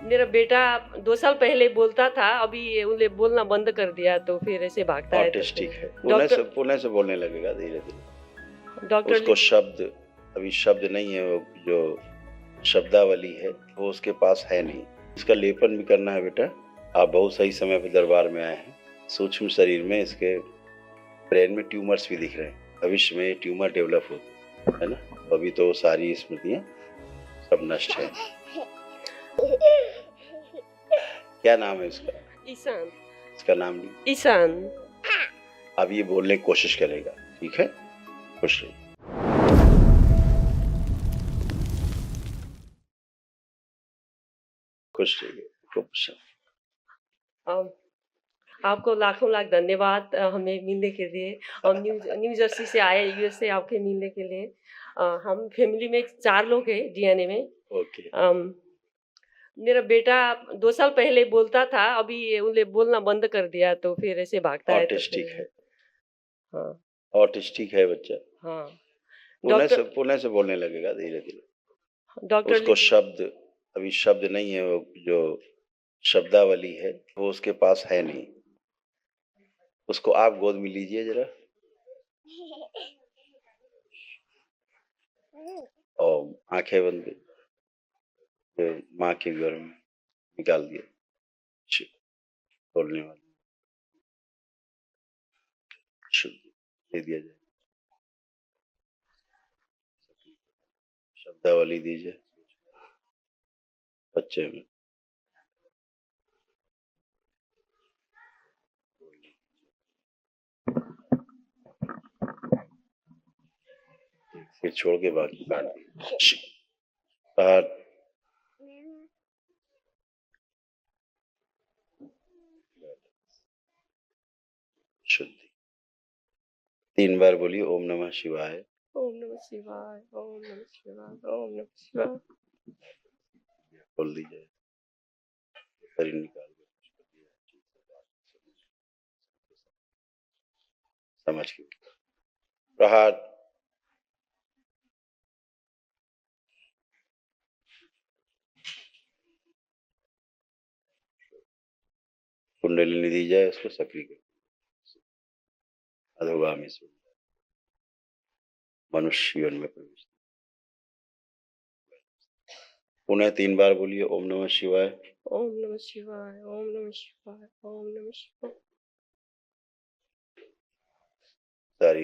मेरा बेटा 2 साल पहले बोलता था, अभी उन्हें बोलना बंद कर दिया, तो फिर ऐसे भागता है। तो ऑटिस्टिक है, डॉक्टर पुणे से बोलने लगेगा धीरे-धीरे। डॉक्टर उसको शब्द अभी शब्द नहीं है, वो जो शब्दावली है वो उसके पास है नहीं। इसका लेपन भी करना है बेटा। आप बहुत सही समय पे दरबार में आए हैं। सूक्ष्म शरीर में इसके ब्रेन में ट्यूमर्स भी दिख रहे हैं। भविष्य में ट्यूमर डेवलप हो, है ना? अभी तो सारी स्मृतियां सब नष्ट है। क्या नाम है इसका? ईशान। इसका नाम नहीं? ईशान। अब ये बोलने की कोशिश करेगा, ठीक है? खुश रहिए। खुश रहिए, खूब आपको लाखों लाख धन्यवाद हमें मिलने के लिए। हम न्यू जर्सी से आए यूएस से आपके मिलने के लिए। हम फैमिली में 4 लोग हैं डीएनए में। ओके। मेरा बेटा 2 साल पहले बोलता था, अभी उन्हें बोलना बंद कर दिया, तो फिर ऐसे भागता है। ऑटिस्टिक है। हाँ। ऑटिस्टिक है बच्चा। हाँ। पुणे से बोलने लगेगा धीरे-धीरे। डॉक्टर उसको शब्द अभी शब्द नहीं है, वो जो शब्दावली है वो उसके पास है नहीं। उसको आप गोद में लीजिए जरा, और आंखें बंद कर माँ के गर्भ में निकाल दिए बोलने वाले शुद्ध दे दिया जाए। शब्दावली दीजिए बच्चे में। फिर छोड़ के बाकी काट दिए। बाहर शुद्धि 3 बार बोलिए ओम नमः शिवाय। ओम नमः शिवाय, ओम नमः शिवाय, ओम नमः शिवाय। बोल दीजिए, शरीर निकाल समझ के प्रहार। कुंडलिनी दी जाए, उसको सक्रिय कर अधोगामी से मनुष्य जीवन में प्रवेश। पुनः 3 बार बोलिए ओम नमः शिवाय। ओम नमः शिवाय, ओम नमः शिवाय, ओम नमः शिवाय। सारी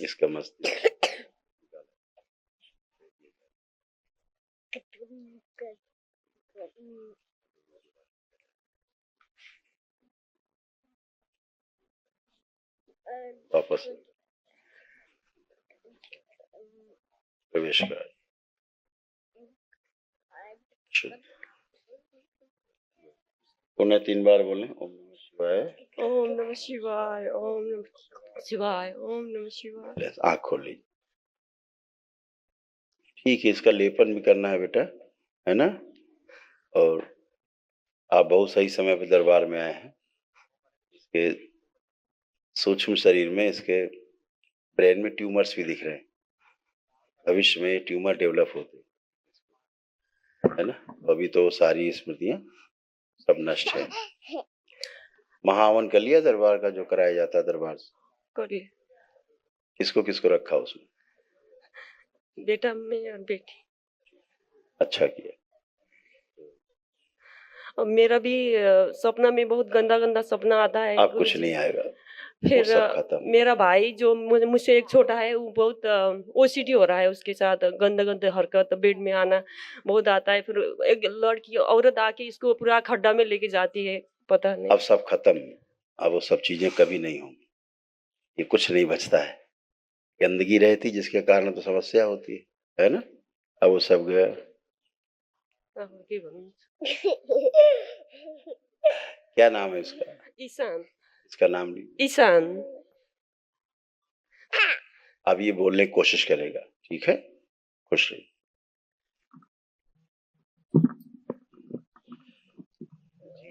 इसका मस्तिष्क वापस प्रवेश कर। पुनः 3 बार बोले ओम नमः शिवाय, ओम नमः शिवाय, ओम नमः शिवाय, ओम नमः शिवाय। आँख खोल लीजिए। ठीक है, इसका लेपन भी करना है बेटा, है ना? और आप बहुत सही समय पे दरबार में आए हैं। इसके सूक्ष्म शरीर में इसके ब्रेन में ट्यूमर्स भी दिख रहे हैं। भविष्य में ट्यूमर डेवलप होते, है ना? अभी तो सारी स्मृतियां सब नष्ट है। महावन कर लिया दरबार का, जो कराया जाता है दरबार से? करिए। किसको किसको रखा उसमें? बेटा में और बेटी। अच्छा किया। और मेरा भी सपना में बहुत गंदा गंदा सपना आता है। आप कुछ नहीं आएगा, फिर वो सब खत्म। मेरा भाई जो मुझसे एक छोटा है, वो बहुत ओसीडी हो रहा है, उसके साथ गंदे गंदे हरकत, बेड में आना बहुत आता है। फिर एक लड़की औरत आके इसको पूरा खड्डा में लेके जाती है, पता नहीं। अब सब खत्म, अब वो सब चीजें कभी नहीं होंगी। ये कुछ नहीं बचता है। गंदगी रहती जिसके कारण तो समस्या होती है ना? अब वो सब गया। क्या नाम है इसका? ईशान। इसका नाम नहीं? ईशान। अब ये बोलने की कोशिश करेगा, ठीक है? खुश रहिए।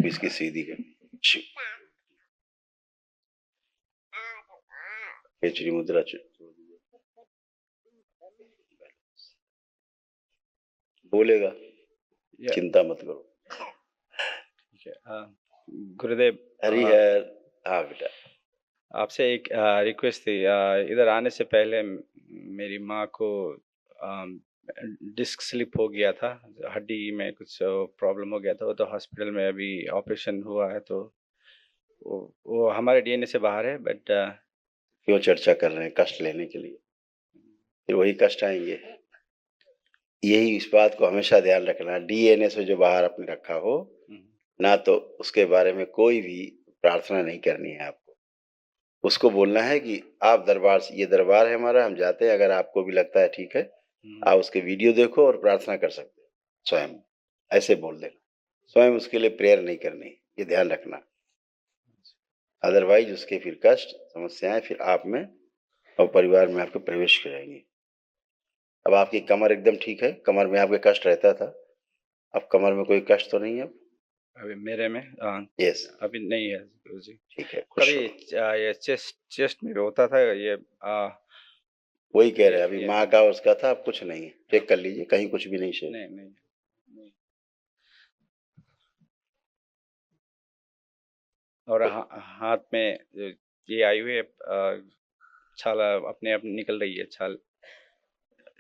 इसकी सीधी है। खेचरी मुद्रा बोलेगा, या चिंता मत करो। ठीक है। गुरुदेव, हरिहर। हाँ बेटा। आपसे एक रिक्वेस्ट थी। इधर आने से पहले मेरी माँ को डिस्क स्लिप हो गया था, हड्डी में कुछ प्रॉब्लम हो गया था। वो तो हॉस्पिटल में अभी ऑपरेशन हुआ है, तो वो हमारे डीएनए से बाहर है, बट क्यों चर्चा कर रहे हैं कष्ट लेने के लिए? फिर वही कष्ट आएंगे। यही इस बात को हमेशा ध्यान रखना, डीएनए से जो बाहर आपने रखा हो ना, तो उसके बारे में कोई भी प्रार्थना नहीं करनी है आपको। उसको बोलना है कि आप दरबार से, ये दरबार है हमारा, हम जाते हैं, अगर आपको भी लगता है ठीक है, आप उसके वीडियो देखो और प्रार्थना कर सकते हो स्वयं। ऐसे बोल देना, स्वयं उसके लिए प्रेयर नहीं करनी, ये ध्यान रखना। अदरवाइज उसके फिर कष्ट, समस्याएं फिर आप में और परिवार में आपके प्रवेश करेंगी। अब आपकी कमर एकदम ठीक है? कमर में आपके कष्ट रहता था, अब कमर में कोई कष्ट तो नहीं है? अब अभी मेरे में यस, अभी नहीं है गुरुजी। ठीक है, खुश कभी रहो। ये चेस्ट में होता था ये। वही कह रहे हैं, अभी ये माँ का उसका था, अब कुछ नहीं है। चेक कर लीजिए, कहीं कुछ भी नहीं शेयर। नहीं नहीं नहीं। और हाथ में ये आई हुई है, छाल अपने आप निकल रही है, छाल,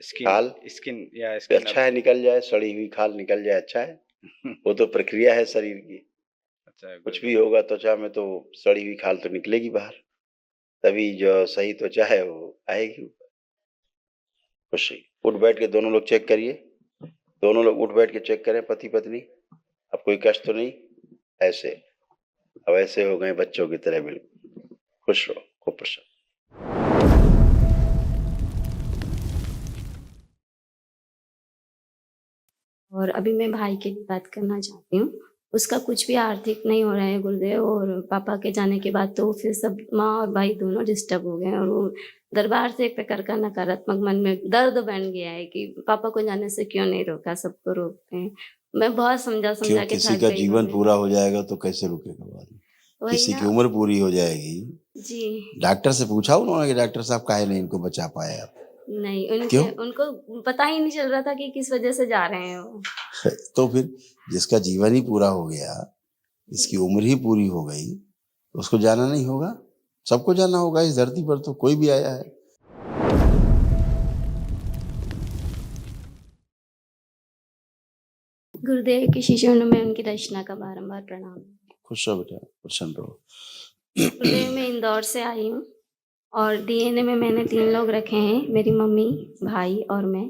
खाल स्किन या स्किन। अच्छा है, निकल जाए, सड़ी हुई खाल निकल जाए, अच्छा है। वो तो प्रक्रिया है शरीर की। अच्छा है, कुछ भी होगा त्वचा में तो सड़ी हुई खाल तो निकलेगी बाहर, तभी जो सही त्वचा है वो आएगी ऊपर। खुश रहिए। उठ बैठ के दोनों लोग चेक करिए, दोनों लोग उठ बैठ के चेक करें, पति पत्नी। अब कोई कष्ट तो नहीं? ऐसे अब ऐसे हो गए बच्चों की तरह, बिल्कुल। खुश रहो, खूब प्रसन्न। और अभी मैं भाई की बात करना चाहती हूँ। उसका कुछ भी आर्थिक नहीं हो रहा है गुरुदेव, और पापा के जाने के बाद तो फिर सब माँ और भाई दोनों डिस्टर्ब हो गए हैं, और वो दरबार से एक प्रकार का नकारात्मक मन में दर्द बन गया है कि पापा को जाने से क्यों नहीं रोका, सबको रोकते हैं। मैं बहुत समझा क्यों? के किसी थक का गई जीवन हूँ। पूरा हो जाएगा तो कैसे रुकेगा बाद में? वही किसी ना। की उम्र पूरी हो जाएगी। जी डॉक्टर से पूछा उन्होंने कि डॉक्टर साहब काहे नहीं इनको बचा पाए आप? नहीं, क्यों? उनको पता ही नहीं चल रहा था कि किस वजह से जा रहे हैं वो। तो फिर जिसका जीवन ही पूरा हो गया, इसकी उम्र ही पूरी हो गई, उसको जाना नहीं होगा? सबको जाना होगा इस धरती पर, तो कोई भी आया है। गुरुदेव की शिष्यों में उनकी रचना का बारंबार प्रणाम। खुश रहो बेटा, प्रसन्न रहो। गुरुदेव, मैं इंदौर से आई हूँ, और डीएनए में मैंने 3 लोग रखे हैं, मेरी मम्मी, भाई और मैं।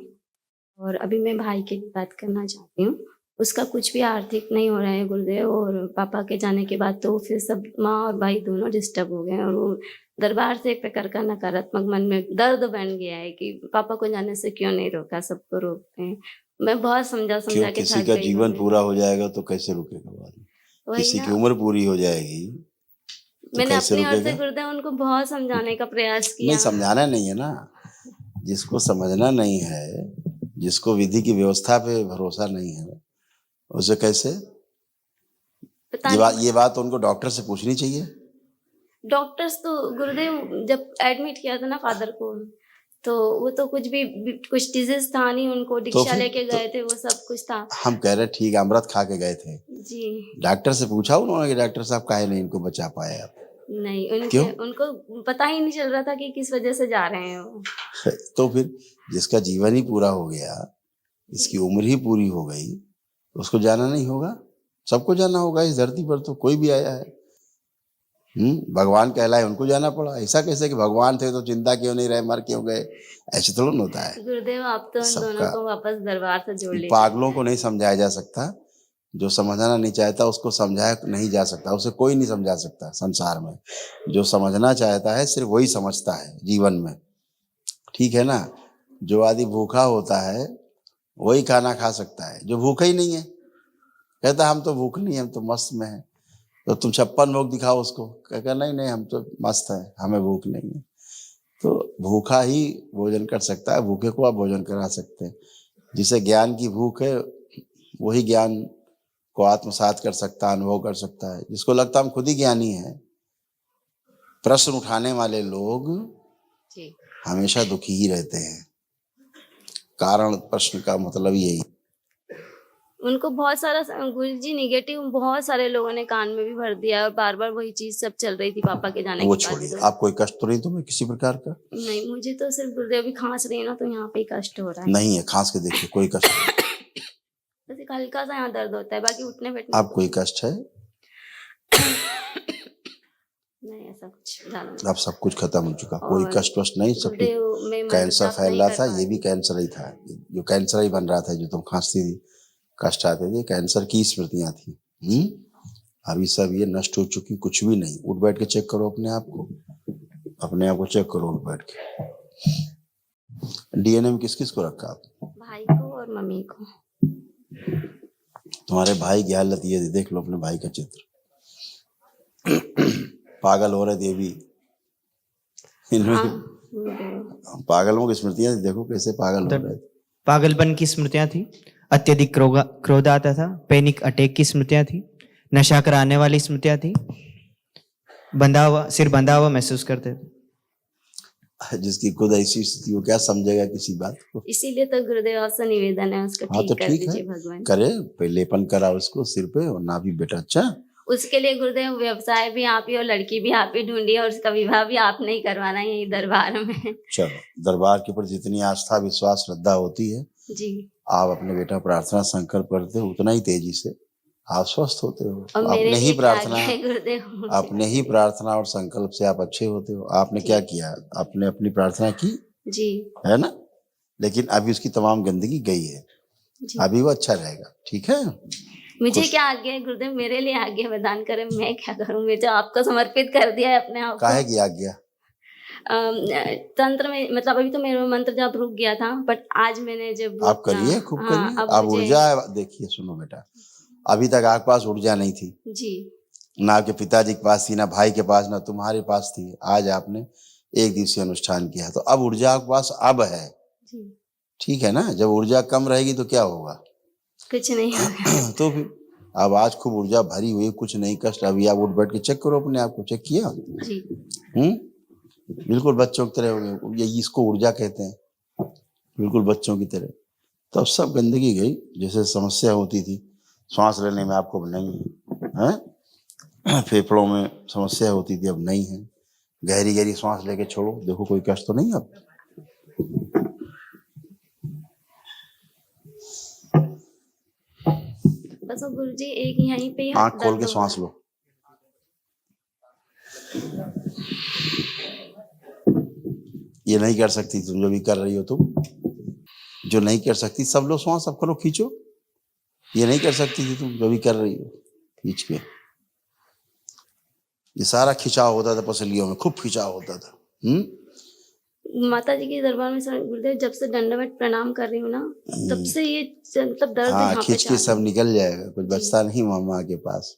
और अभी मैं भाई की बात करना चाहती हूँ। उसका कुछ भी आर्थिक नहीं हो रहा है गुरुदेव, और पापा के जाने के बाद तो फिर सब माँ और भाई दोनों डिस्टर्ब हो गए हैं, और वो दरबार से एक प्रकार का नकारात्मक मन में दर्द बन गया है कि पापा को जाने से क्यों नहीं रोका, सबको रोकते हैं। मैं बहुत समझा क्यों? के किसी थक का गई जीवन हूँ। पूरा हो जाएगा तो कैसे रुकेगा बाद में? वही किसी ना। की उम्र पूरी हो जाएगी तो मैंने कैसे अपनी ओर से रुकेगा? गुरुदेव उनको बहुत समझाने का प्रयास नहीं, किया। समझाना नहीं है ना। जिसको समझना नहीं है, जिसको विधि की व्यवस्था पे भरोसा नहीं है, उसे कैसे? पता ये नहीं। बात उनको डॉक्टर से पूछनी चाहिए। डॉक्टर्स तो गुरुदेव जब एडमिट किया था ना फादर को, तो वो तो कुछ डिजीज था नहीं, उनको दीक्षा फिर लेके गए थे, वो सब कुछ था। हम कह रहे ठीक, अमृत खा के गए थे। जी डॉक्टर से पूछा उन्होंने कि डॉक्टर साहब काहे नहीं इनको बचा पाए आप? नहीं, क्यों? उनको पता ही नहीं चल रहा था कि किस वजह से जा रहे हैं वो। तो फिर जिसका जीवन ही पूरा हो गया, इसकी उम्र ही पूरी हो गई, उसको जाना नहीं होगा? सबको जाना होगा इस धरती पर, तो कोई भी आया है। भगवान कहलाए उनको जाना पड़ा। ऐसा कैसे कि भगवान थे तो चिंता क्यों नहीं रहे, मर क्यों गए? ऐसे थोड़ा होता है। गुरुदेव, आप तो उन दोनों सबका को वापस दरबार से जोड़ लीजिए। पागलों को नहीं समझाया जा सकता, जो समझना नहीं चाहता उसको समझाया नहीं जा सकता, उसे कोई नहीं समझा सकता संसार में। जो समझना चाहता है सिर्फ वही समझता है जीवन में, ठीक है ना? जो आदमी भूखा होता है वही खाना खा सकता है, जो भूखा ही नहीं है कहता हम तो भूख नहीं है, हम तो मस्त में है। तो तुम 56 भोग दिखाओ उसको, कहता नहीं नहीं हम तो मस्त है, हमें भूख नहीं है। तो भूखा ही भोजन कर सकता है, भूखे को आप भोजन करा सकते हैं। जिसे ज्ञान की भूख है वही ज्ञान को आत्मसात कर सकता है, अनुभव कर सकता है। जिसको लगता है हम खुद ही ज्ञानी हैं, प्रश्न उठाने वाले लोग जी हमेशा दुखी ही रहते हैं। कारण प्रश्न का मतलब यही। उनको बहुत सारा गुरुजी नेगेटिव बहुत सारे लोगों ने कान में भी भर दिया और बार बार वही चीज सब चल रही थी पापा के जाने वो के बाद छोड़िए, तो। आप कोई कष्ट तो नहीं तुम्हें किसी प्रकार का? नहीं, मुझे तो सिर्फ गुरुदेव भी खांस रही है ना, तो यहाँ पे ही कष्ट हो रहा है। नहीं है, खांस के देखिए, कोई कष्ट नहीं। बस एक हल्का सा यहाँ दर्द होता है, बाकी उठने बैठने आप कोई कष्ट है? नहीं, ऐसा कुछ ज्यादा नहीं। अब सब कुछ खत्म हो चुका, कोई और कष्ट वष्ट नहीं, सब ठीक। गुरुदेव में कैंसर मंत्र फैल नहीं रहा कर था, पा ये भी रही। कैंसर ही था, जो कैंसर ही बन रहा था, जो तुम खांसती थी, कष्ट आते थे, कैंसर की स्मृतियां थी। अभी सब ये नष्ट हो चुकी, कुछ भी नहीं। उठ बैठ के चेक करो अपने आप को, अपने आप को चेक करो उठ बैठ के। डीएनए में किस किस को रखा आप? भाई को और मम्मी को। तुम्हारे भाई की हालत ये थी, देख लो अपने भाई का चित्र। पागल हो रहे थे ये भी, इनमें हाँ, गुरुदेव। पागलों की स्मृतियां देखो कैसे पागल हो रहे थे। पागलपन की स्मृतियां थी, अत्यधिक क्रोध आता था, पैनिक अटैक की स्मृतियां थी, नशा कराने वाली स्मृतियां थी, सिर बंधा हुआ महसूस करते थे। जिसकी खुद ऐसी स्थिति हो, क्या समझेगा किसी बात को? इसीलिए तो गुरुदेव आपसे निवेदन है, उसको हाँ, ठीक तो कर ठीक है, दीजिए भगवान। करे, लेपन करा उसको सिर पे, और ना भी बेटा अच्छा। उसके लिए गुरुदेव व्यवसाय भी आप ही और लड़की भी आप ही ढूंढिए और उसका विवाह भी आपने ही करवाना है यही दरबार में। चलो, दरबार के ऊपर जितनी आस्था विश्वास श्रद्धा होती है, जी। आप अपने बेटा प्रार्थना संकल्प करते हो, उतना ही तेजी से आप स्वस्थ होते हो। और मेरे अपने ही लिए क्या प्रार्थना, है गुरुदेव मुझे? अपने ही प्रार्थना और संकल्प से आप अच्छे होते हो। आपने क्या किया? आपने अपनी प्रार्थना की, जी है ना? लेकिन अभी उसकी तमाम गंदगी गई है, जी। अभी वो अच्छा रहेगा, ठीक है? मुझे खुश- क्या आज्ञा है गुरुदेव, मेरे लिए आज्ञा प्रदान करें, मैं क्या करूं? मुझे आपको समर्पित कर दिया है अपने आप काहे को। की आज्ञा? तंत्र में मतलब अभी तो मेरा मंत्र जब रुक गया था, बट आज मैंने जब आप करिए, खूब हाँ, करिए। अब आप मुझे- ऊर्जा देखिए, सुनो बेटा, अभी तक आपके पास ऊर्जा नहीं थी, जी ना आपके पिताजी के पास थी, ना भाई के पास, ना तुम्हारे पास थी। आज आपने एक दिवसीय अनुष्ठान किया, तो अब ऊर्जा आपके पास अब है, जी। ठीक है ना? जब ऊर्जा कम रहेगी तो क्या होगा? कुछ नहीं होगा। तो फिर अब आज खूब ऊर्जा भरी हुई, कुछ नहीं कष्ट। अभी आप उठ बैठ के चेक करो अपने आप को, चेक किया? जी बिल्कुल बच्चों की तरह हो गए, ये इसको ऊर्जा कहते हैं, बिल्कुल बच्चों की तरह। तो अब सब गंदगी गई, जैसे समस्या होती थी सांस लेने में, आपको अब नहीं है, फेफड़ों में समस्या होती थी, अब नहीं है। गहरी गहरी सांस लेके छोड़ो, देखो कोई कष्ट तो नहीं अब। बस वो गुरुजी एक यहीं पे ही आंख खोल दर्द के हो सांस रहा लो। ये नहीं कर सकती तुम जो भी कर रही हो, तुम जो नहीं कर सकती, सब लोग सांस अब करो, खींचो। ये नहीं कर सकती थी तुम जो भी कर रही हो, खींच के। ये सारा खिंचाव होता था पसलियों में, खूब खिंचाव होता था। माता जी के दरबार में सर गुरुदेव जब से दंडवत प्रणाम कर रही हूँ ना, तब से ये मतलब दर्द हाँ, यहाँ पे खींच के चालू सब निकल जाएगा, कुछ बचता नहीं माँ के पास।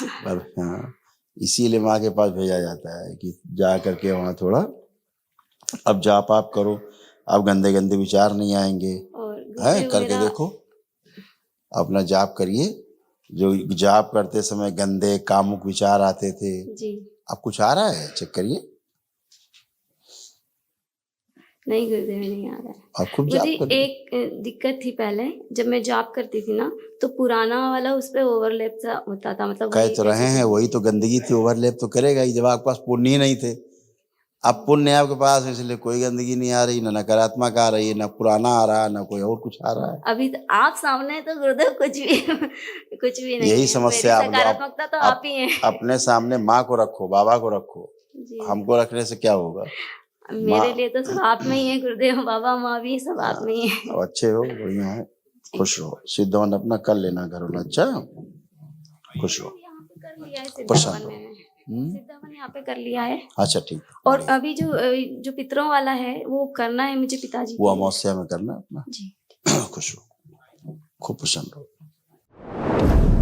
पर हाँ, इसीलिए माँ के पास भेजा जाता है कि जा करके वहाँ थोड़ा अब जाप आप करो, अब गंदे गंदे विचार नहीं आएंगे, और है? गुरुदेव करके मेरा देखो, अपना जाप करिए। जो जाप करते समय गंदे कामुक विचार आते थे, जी अब कुछ आ रहा है? चेक करिए। नहीं गुरुदेव नहीं आ रहा है। आप खूब जाप मुझे करिए। एक दिक्कत थी पहले, जब मैं जॉब करती थी ना, तो पुराना वाला उस पे ओवरलैप सा होता था, मतलब कह वही तो रहे हैं, वही तो गंदगी थी, ओवरलैप तो करेगा ही जब आपके पास पुण्य ही नहीं थे। अब पुण्य आपके पास है, इसलिए कोई गंदगी नहीं आ रही, ना नकारात्मक आ रही है, ना पुराना आ रहा है, ना कोई और कुछ आ रहा है। अभी तो आप सामने हैं, तो गुरुदेव कुछ भी कुछ भी नहीं यही है। समस्या मेरी सकारात्मकता तो आप ही हैं। अपने सामने माँ को रखो, बाबा को रखो, जी हमको रखने से क्या होगा? मेरे लिए तो सब आप में ही है गुरुदेव, बाबा माँ भी सब आप में ही है। अब अच्छे हो, बढ़िया है, खुश रहो। सिद्धवन अपना कर लेना घर वाला, अच्छा खुश रहो, यहाँ पे कर लिया है प्रसन्न सिद्धावन रहो। मैंने, सिद्धावन यहाँ पे कर लिया है। अच्छा ठीक है, और बढ़िया। अभी जो पितरों वाला है वो करना है मुझे पिताजी वो के लिए। अमावस्या में करना अपना। जी खुश रहो, खूब प्रसन्न रहो।